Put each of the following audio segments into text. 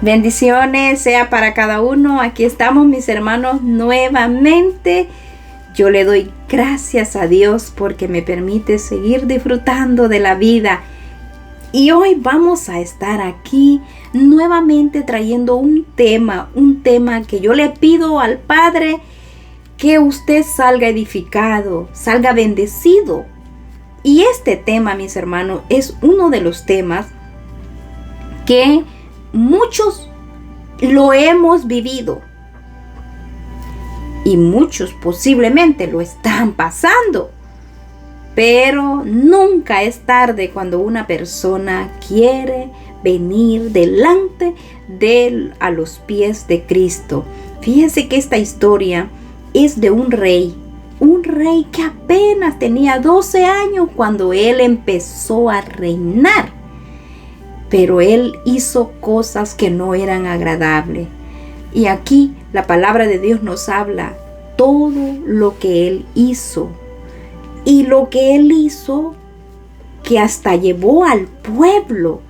Bendiciones sea para cada uno. Aquí estamos, mis hermanos, nuevamente. Yo le doy gracias a Dios porque me permite seguir disfrutando de la vida. Y hoy vamos a estar aquí nuevamente trayendo un tema que yo le pido al Padre que usted salga edificado, salga bendecido. Y este tema, mis hermanos, es uno de los temas que muchos lo hemos vivido y muchos posiblemente lo están pasando, pero nunca es tarde cuando una persona quiere venir delante a los pies de Cristo. Fíjense que esta historia es de un rey que apenas tenía 12 años cuando él empezó a reinar. Pero él hizo cosas que no eran agradables. Y aquí la palabra de Dios nos habla todo lo que él hizo. Y lo que él hizo que hasta llevó al pueblo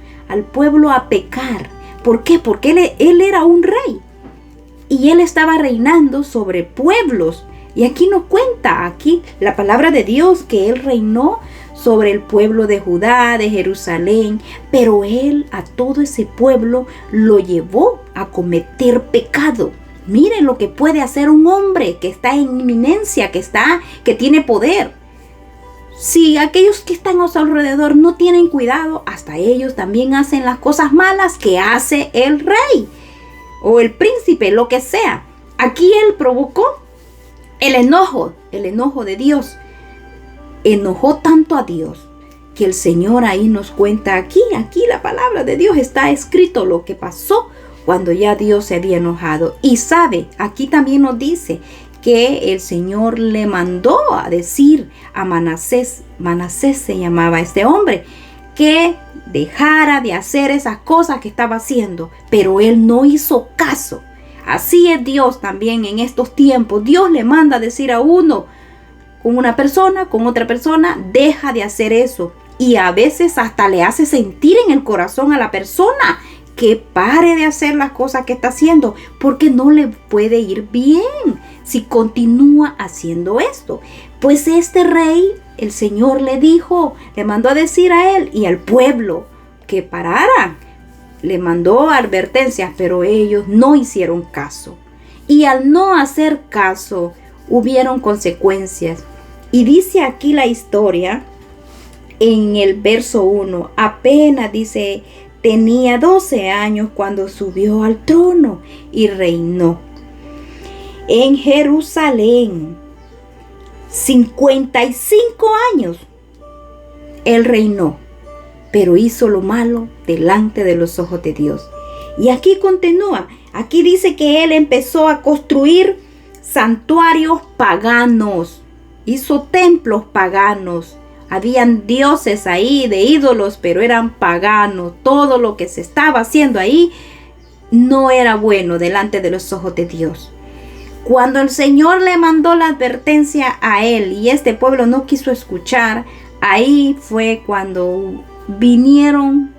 a pecar. ¿Por qué? Porque él era un rey. Y él estaba reinando sobre pueblos. Y aquí nos cuenta, aquí la palabra de Dios, que él reinó sobre el pueblo de Judá, de Jerusalén, pero él a todo ese pueblo lo llevó a cometer pecado. Miren lo que puede hacer un hombre que está en inminencia, que tiene poder. Si aquellos que están a su alrededor no tienen cuidado, hasta ellos también hacen las cosas malas que hace el rey o el príncipe, lo que sea. Aquí él provocó el enojo de Dios. Enojó tanto a Dios que el Señor ahí nos cuenta aquí la palabra de Dios, está escrito lo que pasó cuando ya Dios se había enojado. Y sabe, aquí también nos dice que el Señor le mandó a decir a Manasés se llamaba este hombre, que dejara de hacer esas cosas que estaba haciendo, pero él no hizo caso. Así es Dios también en estos tiempos. Dios le manda a decir a uno, con una persona, con otra persona, deja de hacer eso. Y a veces hasta le hace sentir en el corazón a la persona que pare de hacer las cosas que está haciendo, porque no le puede ir bien si continúa haciendo esto. Pues este rey, el Señor le mandó a decir a él y al pueblo que pararan. Le mandó advertencias, pero ellos no hicieron caso. Y al no hacer caso, hubieron consecuencias. Y dice aquí la historia en el verso 1, apenas dice, tenía 12 años cuando subió al trono y reinó en Jerusalén. 55 años él reinó, pero hizo lo malo delante de los ojos de Dios. Y aquí continúa, aquí dice que él empezó a construir santuarios paganos, hizo templos paganos. Habían dioses ahí de ídolos, pero eran paganos. Todo lo que se estaba haciendo ahí no era bueno delante de los ojos de Dios. Cuando el Señor le mandó la advertencia a él y este pueblo no quiso escuchar, ahí fue cuando vinieron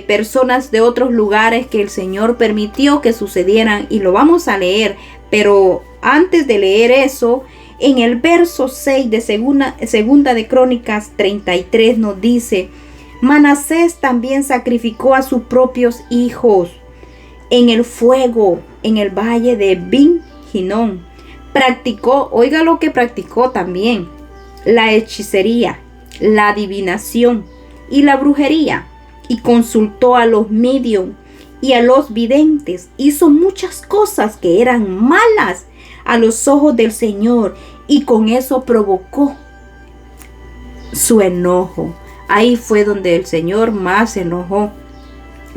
personas de otros lugares que el Señor permitió que sucedieran, y lo vamos a leer. Pero antes de leer eso, en el verso 6 de segunda de Crónicas 33 nos dice, Manasés también sacrificó a sus propios hijos en el fuego, en el valle de Ben-Hinnom. Practicó, oiga lo que practicó también, la hechicería, la adivinación y la brujería, y consultó a los medium y a los videntes. Hizo muchas cosas que eran malas a los ojos del Señor, y con eso provocó su enojo. Ahí fue donde el Señor más se enojó.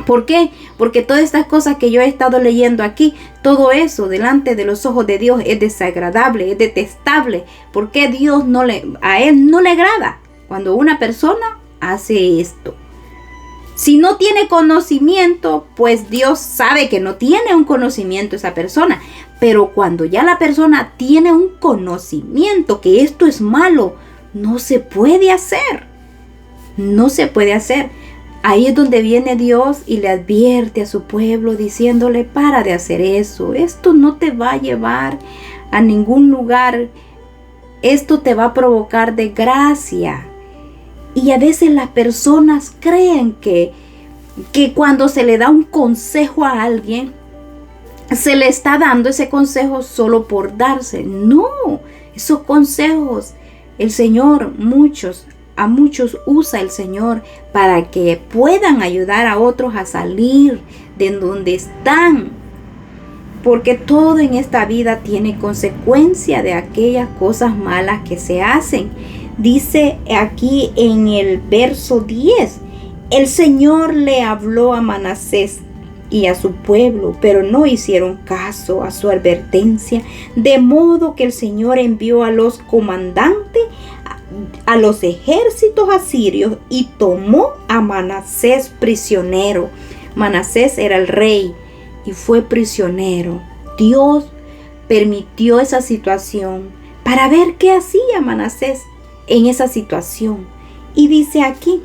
¿Por qué? Porque todas estas cosas que yo he estado leyendo aquí, todo eso delante de los ojos de Dios es desagradable, es detestable. Porque a Él no le agrada cuando una persona hace esto. Si no tiene conocimiento, pues Dios sabe que no tiene un conocimiento esa persona. Pero cuando ya la persona tiene un conocimiento que esto es malo, no se puede hacer. No se puede hacer. Ahí es donde viene Dios y le advierte a su pueblo diciéndole: para de hacer eso, esto no te va a llevar a ningún lugar, esto te va a provocar desgracia. Y a veces las personas creen que cuando se le da un consejo a alguien, se le está dando ese consejo solo por darse. No, esos consejos el Señor, a muchos usa el Señor para que puedan ayudar a otros a salir de donde están. Porque todo en esta vida tiene consecuencia de aquellas cosas malas que se hacen. Dice aquí en el verso 10, el Señor le habló a Manasés y a su pueblo, pero no hicieron caso a su advertencia, de modo que el Señor envió a los comandantes, a los ejércitos asirios, y tomó a Manasés prisionero. Manasés era el rey y fue prisionero. Dios permitió esa situación para ver qué hacía Manasés en esa situación. Y dice aquí: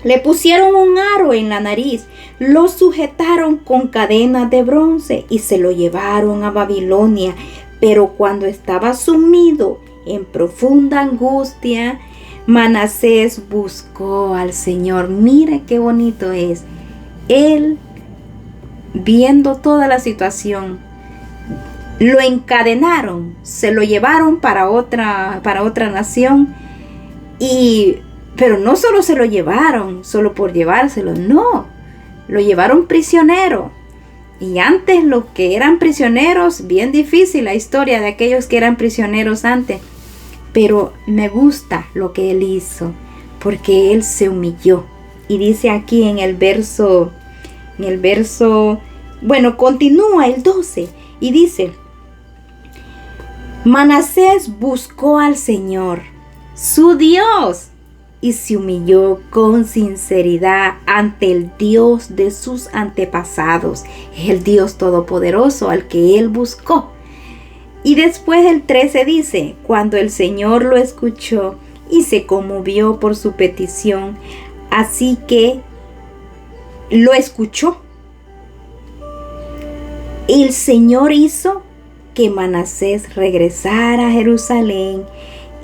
le pusieron un aro en la nariz, lo sujetaron con cadenas de bronce y se lo llevaron a Babilonia. Pero cuando estaba sumido en profunda angustia, Manasés buscó al Señor. Mire qué bonito es. Él, viendo toda la situación, lo encadenaron, se lo llevaron para otra nación, pero no solo se lo llevaron, solo por llevárselo, no, lo llevaron prisionero. Y antes los que eran prisioneros, bien difícil la historia de aquellos que eran prisioneros antes, pero me gusta lo que él hizo, porque él se humilló. Y dice aquí en el verso, bueno, continúa el 12 y dice: Manasés buscó al Señor, su Dios, y se humilló con sinceridad ante el Dios de sus antepasados, el Dios todopoderoso al que él buscó. Y después el 13 dice: cuando el Señor lo escuchó y se conmovió por su petición, así que lo escuchó, el Señor hizo que Manasés regresara a Jerusalén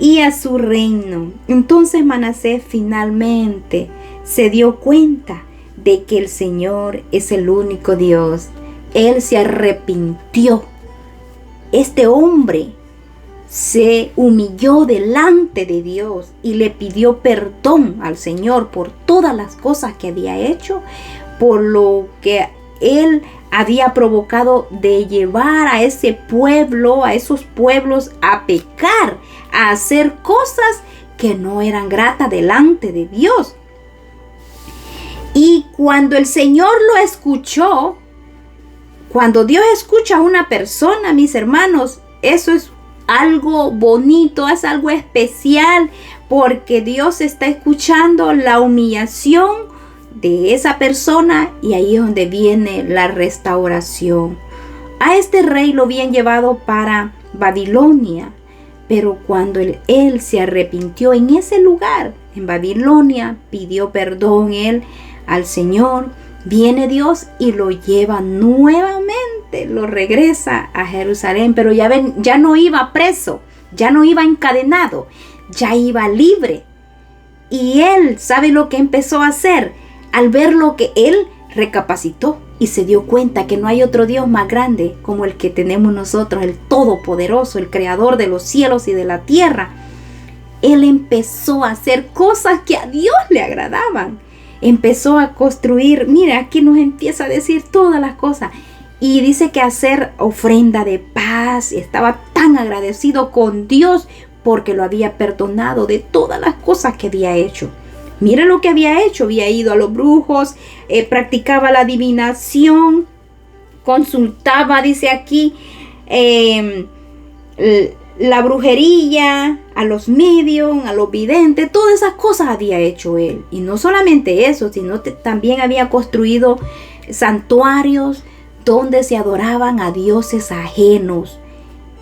y a su reino. Entonces Manasés finalmente se dio cuenta de que el Señor es el único Dios. Él se arrepintió. Este hombre se humilló delante de Dios y le pidió perdón al Señor por todas las cosas que había hecho, por lo que él había provocado de llevar a ese pueblo, a esos pueblos, a pecar, a hacer cosas que no eran gratas delante de Dios. Y cuando el Señor lo escuchó, cuando Dios escucha a una persona, mis hermanos, eso es algo bonito, es algo especial, porque Dios está escuchando la humillación de esa persona, y ahí es donde viene la restauración. A este rey lo habían llevado para Babilonia, pero cuando él se arrepintió en ese lugar, en Babilonia, pidió perdón él al Señor, viene Dios y lo lleva nuevamente, lo regresa a Jerusalén, pero ya no iba preso, ya no iba encadenado, ya iba libre. Y él, ¿sabe lo que empezó a hacer? Al ver lo que él recapacitó y se dio cuenta que no hay otro Dios más grande como el que tenemos nosotros, el Todopoderoso, el Creador de los cielos y de la tierra. Él empezó a hacer cosas que a Dios le agradaban. Empezó a construir, mira, aquí nos empieza a decir todas las cosas. Y dice que hacer ofrenda de paz. Estaba tan agradecido con Dios porque lo había perdonado de todas las cosas que había hecho. Mira lo que había hecho, había ido a los brujos, practicaba la adivinación, consultaba, dice aquí, la brujería, a los medios, a los videntes, todas esas cosas había hecho él. Y no solamente eso, sino también había construido santuarios donde se adoraban a dioses ajenos.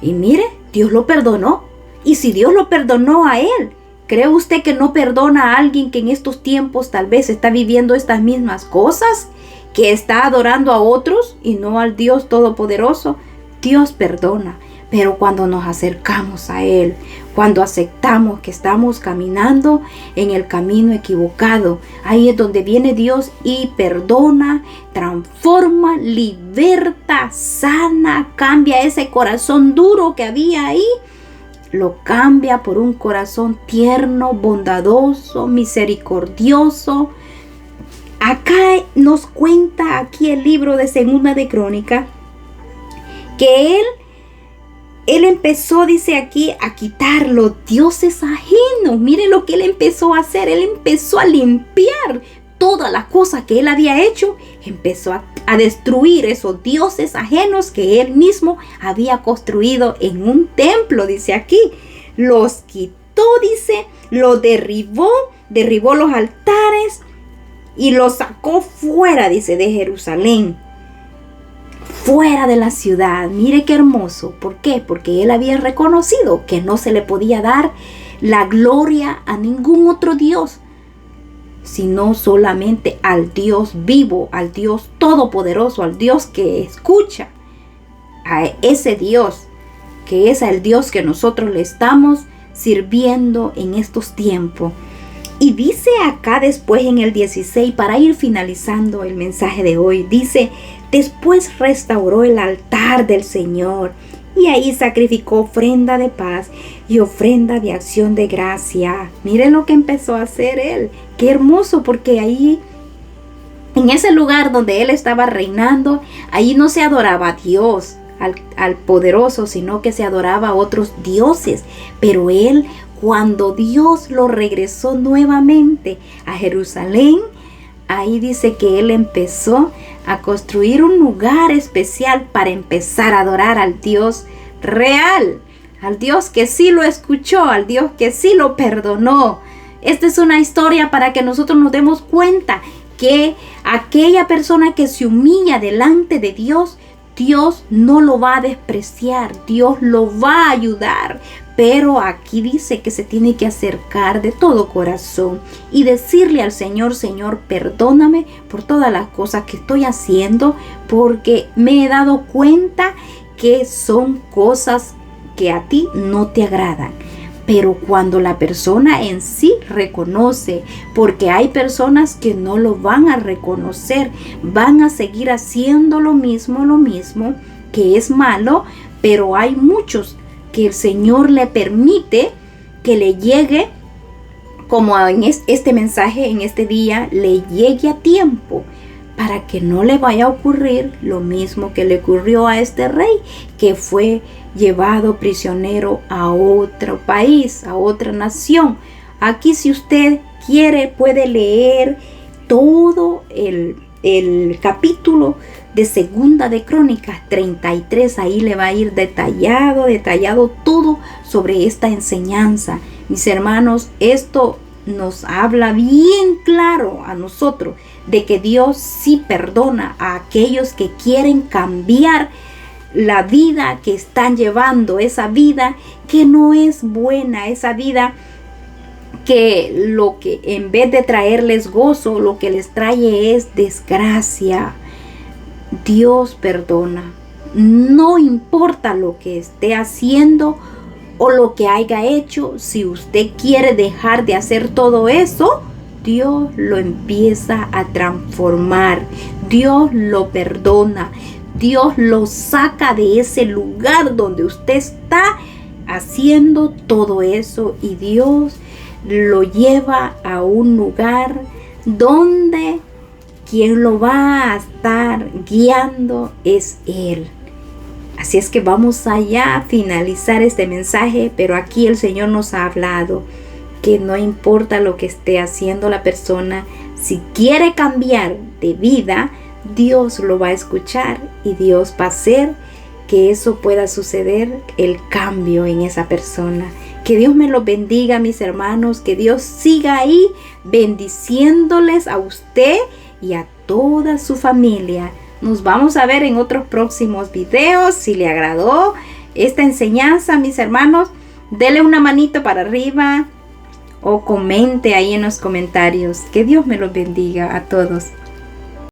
Y mire, Dios lo perdonó. Y si Dios lo perdonó a él, ¿Cree usted que no perdona a alguien que en estos tiempos tal vez está viviendo estas mismas cosas? Que está adorando a otros y no al Dios Todopoderoso. Dios perdona, pero cuando nos acercamos a Él, cuando aceptamos que estamos caminando en el camino equivocado, ahí es donde viene Dios y perdona, transforma, liberta, sana, cambia ese corazón duro que había ahí. Lo cambia por un corazón tierno, bondadoso, misericordioso. Acá nos cuenta aquí el libro de Segunda de Crónicas que él empezó, dice aquí, a quitar los dioses ajenos. Miren lo que él empezó a hacer. Él empezó a limpiar todas las cosas que él había hecho. Empezó a destruir esos dioses ajenos que él mismo había construido en un templo, dice aquí. Los quitó, dice, los derribó los altares y los sacó fuera, dice, de Jerusalén. Fuera de la ciudad. Mire qué hermoso. ¿Por qué? Porque él había reconocido que no se le podía dar la gloria a ningún otro Dios, sino solamente al Dios vivo, al Dios todopoderoso, al Dios que escucha, a ese Dios, que es el Dios que nosotros le estamos sirviendo en estos tiempos. Y dice acá después en el 16, para ir finalizando el mensaje de hoy, dice: después restauró el altar del Señor y ahí sacrificó ofrenda de paz y ofrenda de acción de gracia. Miren lo que empezó a hacer él. Qué hermoso, porque ahí, en ese lugar donde él estaba reinando, ahí no se adoraba a Dios, al poderoso, sino que se adoraba a otros dioses. Pero él, cuando Dios lo regresó nuevamente a Jerusalén, ahí dice que él empezó a construir un lugar especial para empezar a adorar al Dios real, al Dios que sí lo escuchó, al Dios que sí lo perdonó. Esta es una historia para que nosotros nos demos cuenta que aquella persona que se humilla delante de Dios, Dios no lo va a despreciar, Dios lo va a ayudar. Pero aquí dice que se tiene que acercar de todo corazón y decirle al Señor: Señor, perdóname por todas las cosas que estoy haciendo, porque me he dado cuenta que son cosas que a ti no te agradan. Pero cuando la persona en sí reconoce, porque hay personas que no lo van a reconocer, van a seguir haciendo lo mismo, que es malo, pero hay muchos que el Señor le permite que le llegue, como en este mensaje, en este día, le llegue a tiempo, para que no le vaya a ocurrir lo mismo que le ocurrió a este rey, que fue llevado prisionero a otro país, a otra nación. Aquí, si usted quiere, puede leer todo el capítulo de Segunda de Crónicas 33, ahí le va a ir detallado todo sobre esta enseñanza. Mis hermanos, esto nos habla bien claro a nosotros de que Dios sí perdona a aquellos que quieren cambiar la vida que están llevando, esa vida que no es buena, esa vida que lo que en vez de traerles gozo, lo que les trae es desgracia. Dios perdona. No importa lo que esté haciendo o lo que haya hecho, si usted quiere dejar de hacer todo eso, Dios lo empieza a transformar. Dios lo perdona. Dios lo saca de ese lugar donde usted está haciendo todo eso, y Dios lo lleva a un lugar donde quien lo va a estar guiando es Él. Así es que vamos allá a finalizar este mensaje, pero aquí el Señor nos ha hablado que no importa lo que esté haciendo la persona, si quiere cambiar de vida, Dios lo va a escuchar y Dios va a hacer que eso pueda suceder, el cambio en esa persona. Que Dios me los bendiga, mis hermanos, que Dios siga ahí bendiciéndoles a usted y a toda su familia. Nos vamos a ver en otros próximos videos. Si le agradó esta enseñanza, mis hermanos, dele una manito para arriba, o comente ahí en los comentarios. Que Dios me los bendiga a todos.